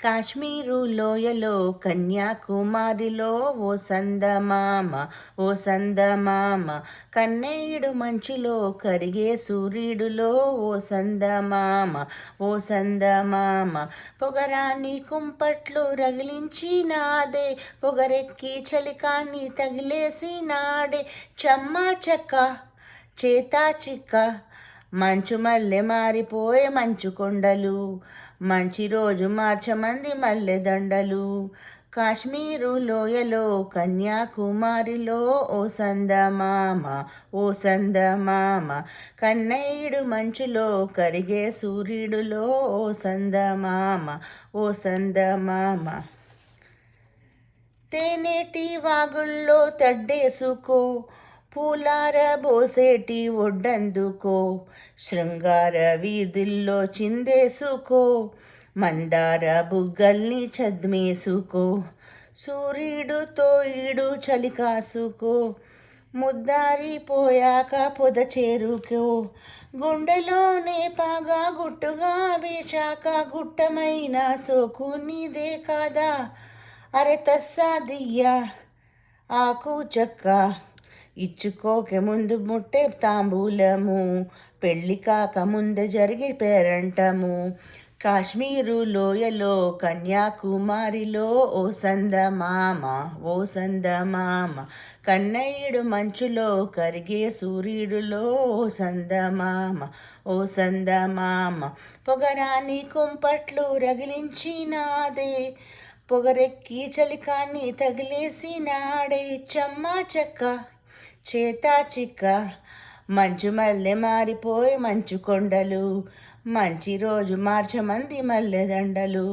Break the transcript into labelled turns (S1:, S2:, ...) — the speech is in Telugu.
S1: కాశ్మీరు లోయలో కన్యాకుమారిలో ఓ సందమామ ఓ సందమామ కన్నయ్యుడు మంచులో కరిగే సూర్యుడులో ఓ సందమామ ఓ సందమామ పొగరాన్ని కుంపట్లు రగిలించినాదే పొగరెక్కి చలికాన్ని తగిలేసినాడే చెమ్మా చెక్క చేతా చిక్క మంచు మల్లె మారిపోయే మంచు కొండలు మంచి రోజు మార్చమంది మల్లె దండలు కాశ్మీరు లోయలో కన్యాకుమారిలో ఓ సందమామ ఓ సందమామ కన్నయ్యుడు మంచులో కరిగే సూర్యుడులో ఓ సందమామ ఓ సందమామ తేనేటి వాగుల్లో తడ్డేసుకో పూలార బోసేటి ఒడ్డందుకో శృంగార వీధుల్లో చిందేసుకో మందార బుగ్గల్ని చద్మేసుకో సూర్యుడుతో ఈడు చలి కాసుకో ముద్దారిపోయాక పొద చేరుకో గుండెలోనే పాగా గుట్టుగా వేశాక గుట్టమైన సోకు నీదే కాదా అరె తస్సాదియ్యా ఆకు చెక్క ఇచ్చుకోక ముందు ముట్టే తాంబూలము పెళ్ళి కాక ముందు జరిగే పేరంటము కాశ్మీరు లోయలో కన్యాకుమారిలో ఓ సందమామ ఓ సందమామ కన్నయ్యుడు మంచులో కరిగే సూర్యుడులో ఓ సందమామ ఓ సందమామ పొగరాని కుంపట్లు రగిలించినాదే పొగరెక్కి చలికాన్ని తగిలేసినాడే చెమ్మా చెక్క చేతా చిక్క మంచు మల్లె మారిపోయి మంచు కొండలు మంచి రోజు మార్చమంది మల్లె దండలు.